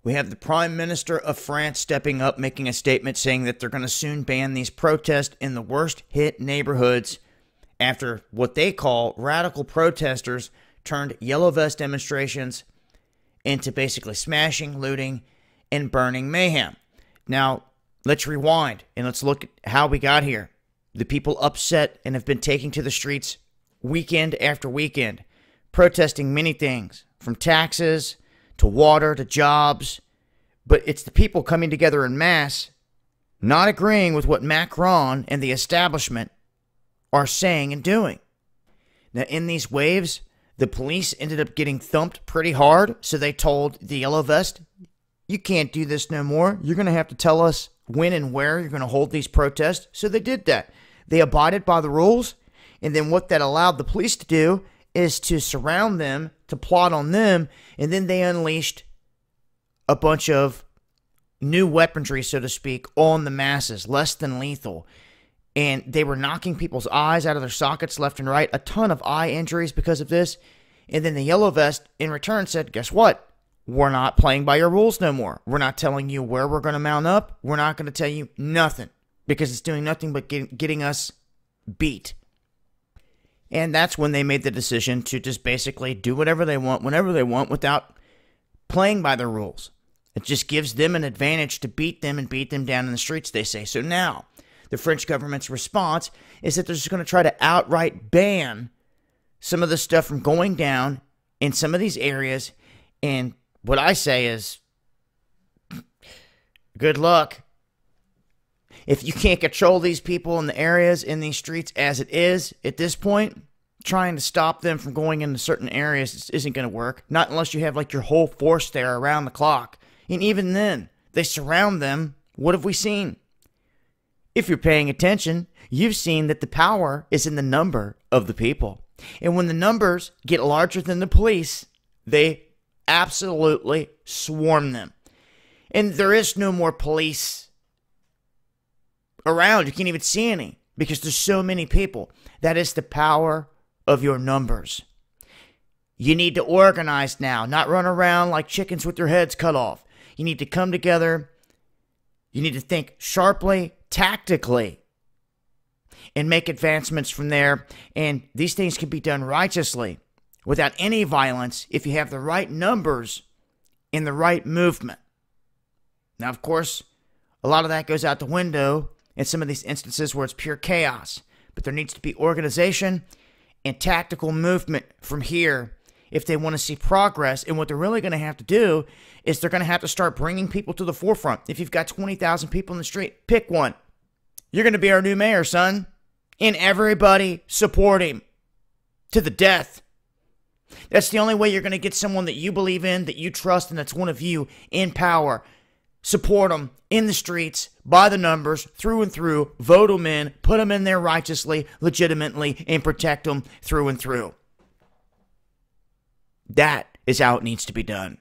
We have the Prime Minister of France stepping up, making a statement saying that they're going to soon ban these protests in the worst hit neighborhoods after what they call radical protesters turned yellow vest demonstrations into basically smashing, looting, and burning mayhem. Now, let's rewind and let's look at how we got here. The people upset and have been taking to the streets weekend after weekend, protesting many things, from taxes to water to jobs. But it's the people coming together en masse, not agreeing with what Macron and the establishment are saying and doing. Now, in these waves, the police ended up getting thumped pretty hard, so they told the yellow vest, you can't do this no more. You're going to have to tell us when and where you're going to hold these protests. So they did that. They abided by the rules, and then what that allowed the police to do is to surround them, to plot on them, and then they unleashed a bunch of new weaponry, so to speak, on the masses, less than lethal. And they were knocking people's eyes out of their sockets left and right, a ton of eye injuries because of this. And then the yellow vest in return said, guess what? We're not playing by your rules no more. We're not telling you where we're going to mount up. We're not going to tell you nothing because it's doing nothing but getting us beat. And that's when they made the decision to just basically do whatever they want, whenever they want, without playing by the rules. It just gives them an advantage to beat them and beat them down in the streets, they say. So now, the French government's response is that they're just going to try to outright ban some of the stuff from going down in some of these areas. And what I say is, good luck. If you can't control these people in the areas, in these streets as it is at this point, trying to stop them from going into certain areas isn't going to work. Not unless you have like your whole force there around the clock. And even then, they surround them. What have we seen? If you're paying attention, you've seen that the power is in the number of the people. And when the numbers get larger than the police, they absolutely swarm them. And there is no more police around. You can't even see any because there's so many people. That is the power of your numbers. You need to organize now, not run around like chickens with their heads cut off. You need to come together. You need to think sharply, tactically, and make advancements from there. And these things can be done righteously without any violence if you have the right numbers and the right movement. Now, of course, a lot of that goes out the window in some of these instances where it's pure chaos. But there needs to be organization and tactical movement from here if they want to see progress. And what they're really going to have to do is they're going to have to start bringing people to the forefront. If you've got 20,000 people in the street, pick one. You're going to be our new mayor, son. And everybody support him to the death. That's the only way you're going to get someone that you believe in, that you trust, and that's one of you in power. Support them in the streets, by the numbers, through and through. Vote them in, put them in there righteously, legitimately, and protect them through and through. That is how it needs to be done.